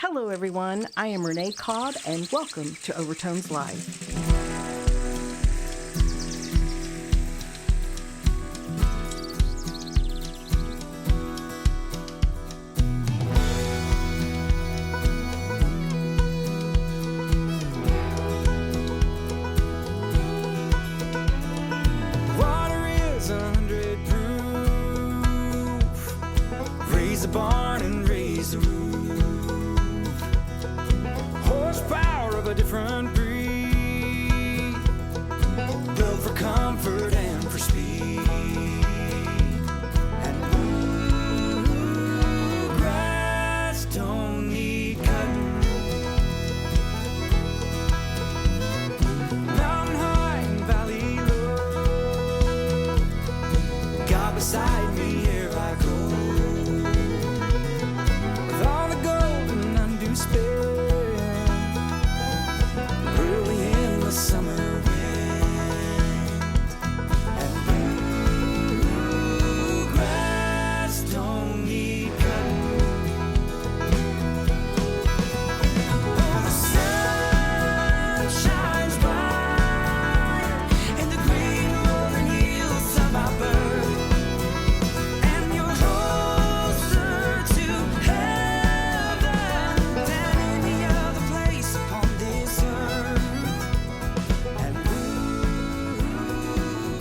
Hello, everyone. I am Renee Cobb, and welcome to Overtones Live. Water is 100 proof. Raise a barn and raise a roof. Horsepower of a different breed, built for comfort and for speed. And bluegrass don't need cutting. Mountain high and valley low, God beside me, here I go. With all the gold and undue spare, early in the summer wind. And bluegrass don't need cutting. Oh, the sun shines bright in the green rolling hills of our birth, and you're closer to heaven than any other place upon this earth. And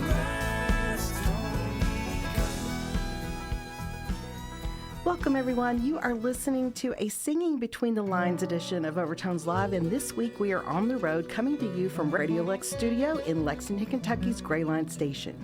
bluegrass don't need Welcome, everyone. You are listening to a Singing Between the Lines edition of Overtones Live, and this week we are on the road coming to you from Radio Lex Studio in Lexington, Kentucky's Greyhound station.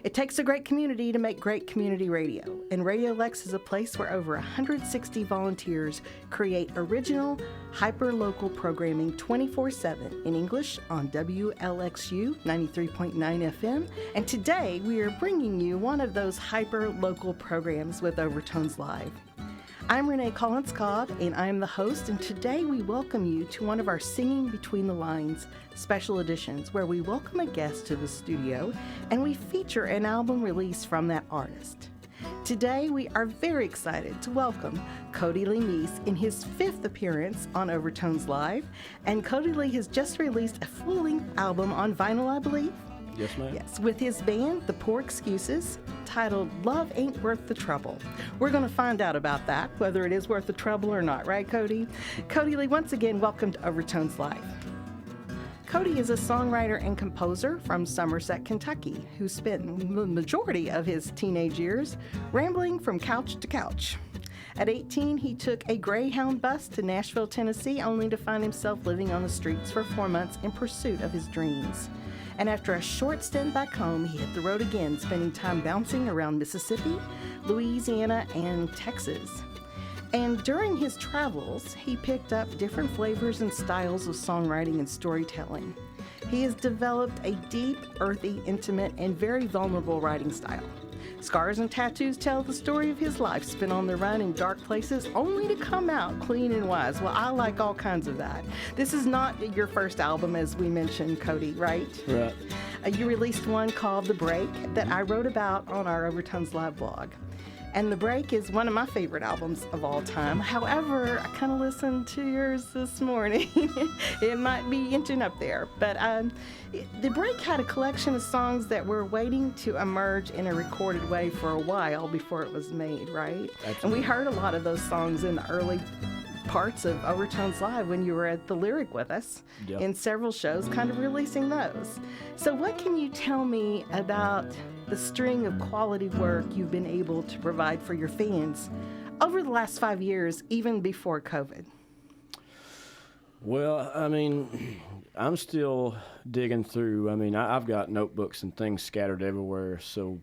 It takes a great community to make great community radio, and Radio Lex is a place where over 160 volunteers create original, hyper-local programming 24/7 in English on WLXU 93.9 FM, and today we are bringing you one of those hyper-local programs with Overtones Live. I'm Renee Collins-Cobb, and I am the host, and today we welcome you to one of our Singing Between the Lines special editions, where we welcome a guest to the studio, and we feature an album release from that artist. Today, we are very excited to welcome Cody Lee Meece in his 5th appearance on Overtones Live, and Cody Lee has just released a full-length album on vinyl, I believe. Yes, ma'am. Yes, with his band, The Poor Excuses, titled Love Ain't Worth the Trouble. We're going to find out about that, whether it is worth the trouble or not, right, Cody? Cody Lee, once again, welcome to Overtones Live. Cody is a songwriter and composer from Somerset, Kentucky, who spent the majority of his teenage years rambling from couch to couch. At 18, he took a Greyhound bus to Nashville, Tennessee, only to find himself living on the streets for 4 months in pursuit of his dreams. And after a short stint back home, he hit the road again, spending time bouncing around Mississippi, Louisiana, and Texas. And during his travels, he picked up different flavors and styles of songwriting and storytelling. He has developed a deep, earthy, intimate, and very vulnerable writing style. Scars and tattoos tell the story of his life spent on the run in dark places, only to come out clean and wise. Well, I like all kinds of that. This is not your first album, as we mentioned, Cody, right? Right. You released one called The Break that I wrote about on our Overtones Live blog. And The Break is one of my favorite albums of all time. However, I kind of listened to yours this morning. It might be inching up there. But The Break had a collection of songs that were waiting to emerge in a recorded way for a while before it was made, right? Absolutely. And we heard a lot of those songs in the early parts of Overtones Live when you were at the Lyric with us Yep. in several shows, kind of releasing those. So what can you tell me about the string of quality work you've been able to provide for your fans over the last 5 years, even before COVID? Well, I mean, I'm still digging through. I mean, I've got notebooks and things scattered everywhere. So,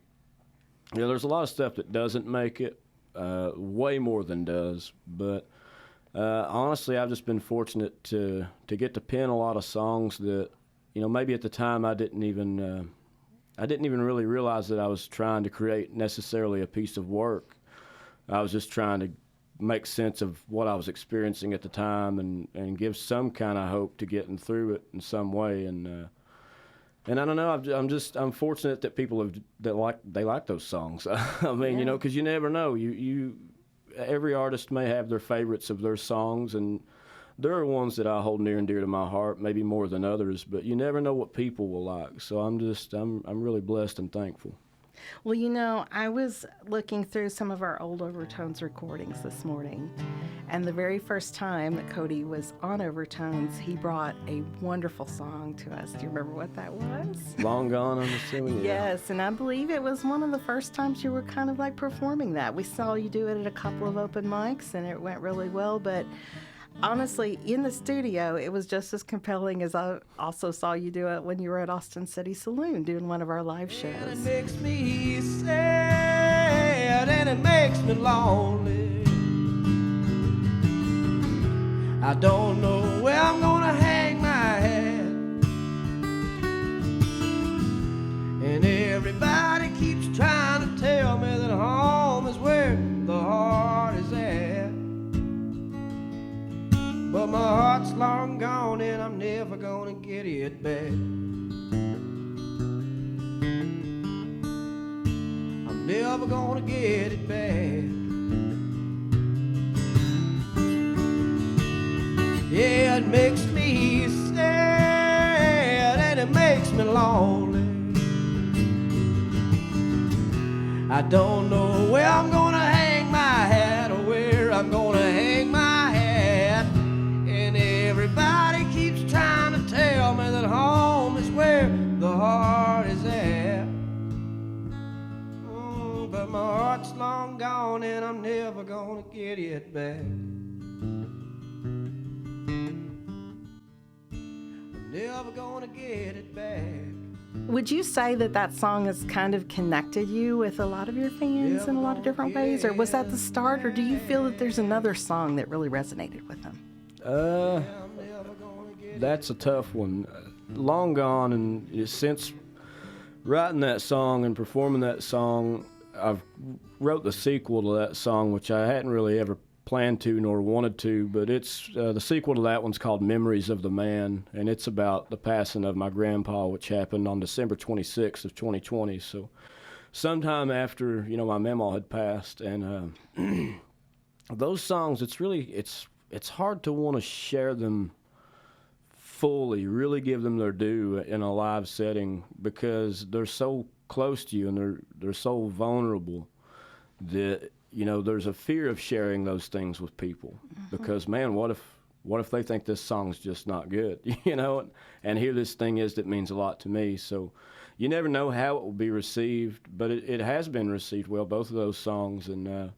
there's a lot of stuff that doesn't make it, way more than does. But honestly, I've just been fortunate to get to pen a lot of songs that, maybe at the time I didn't even really realize that I was trying to create necessarily a piece of work. I was just trying to make sense of what I was experiencing at the time and give some kind of hope to getting through it in some way. And I don't know. I'm fortunate that people like those songs. I mean, Yeah. because you never know. You every artist may have their favorites of their songs, and there are ones that I hold near and dear to my heart, maybe more than others, but you never know what people will like. So I'm really blessed and thankful. Well, you know, I was looking through some of our old Overtones recordings this morning, and the very first time that Cody was on Overtones, he brought a wonderful song to us. Do you remember what that was? Long Gone, I'm assuming? Yeah. Yes, and I believe it was one of the first times you were kind of like performing that. We saw you do it at a couple of open mics, and it went really well, but honestly, in the studio, it was just as compelling as I also saw you do it when you were at Austin City Saloon doing one of our live shows. And it makes me sad and it makes me lonely. I don't know where I'm gonna hang my head, and everybody keeps trying to tell me that home is where the heart is at. But my heart's long gone and I'm never gonna get it back. I'm never gonna get it back. Yeah, it makes me sad and it makes me lonely. I don't know where I'm gonna hang my hat or where I'm gonna hang my hat. And everybody keeps trying to tell me that home is where the heart is at. But my heart's long gone and I'm never gonna get it back. I'm never gonna get it back. Would you say that that song has kind of connected you with a lot of your fans in a lot of different ways? Or was that the start? Or do you feel that there's another song that really resonated with them? That's a tough one. Long Gone, and since writing that song and performing that song, I've wrote the sequel to that song, which I hadn't really ever planned to nor wanted to, but it's the sequel to that one's called Memories of the Man, and it's about the passing of my grandpa, which happened on December 26th of 2020. So sometime after, my mamaw had passed, and those songs, it's hard to want to share them fully, really give them their due in a live setting, because they're so close to you and they're so vulnerable that there's a fear of sharing those things with people. Mm-hmm. Because man, what if they think this song's just not good, and here this thing is that means a lot to me. So you never know how it will be received, but it has been received well, both of those songs, and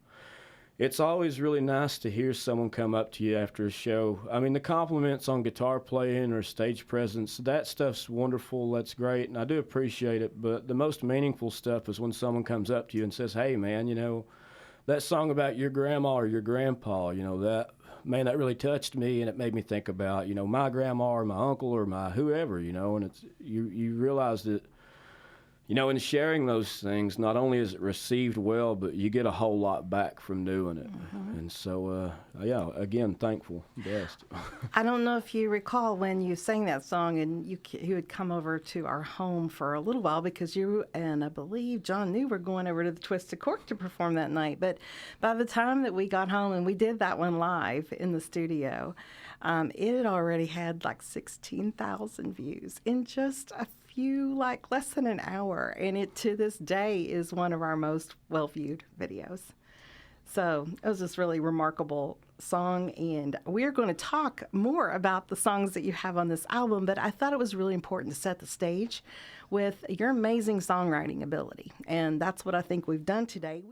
it's always really nice to hear someone come up to you after a show. I mean, the compliments on guitar playing or stage presence, that stuff's wonderful, that's great, and I do appreciate it, but the most meaningful stuff is when someone comes up to you and says, hey man, that song about your grandma or your grandpa, that really touched me, and it made me think about, my grandma or my uncle or my whoever, and it's, you realize that, in sharing those things, not only is it received well, but you get a whole lot back from doing it. Mm-hmm. And so, again, thankful, blessed. I don't know if you recall when you sang that song and you had come over to our home for a little while, because you and I believe John New were going over to the Twisted Cork to perform that night. But by the time that we got home and we did that one live in the studio, it had already had like 16,000 views in just a few, less than an hour, and it to this day is one of our most well-viewed videos. So it was this really remarkable song, and we're going to talk more about the songs that you have on this album, but I thought it was really important to set the stage with your amazing songwriting ability, and that's what I think we've done today.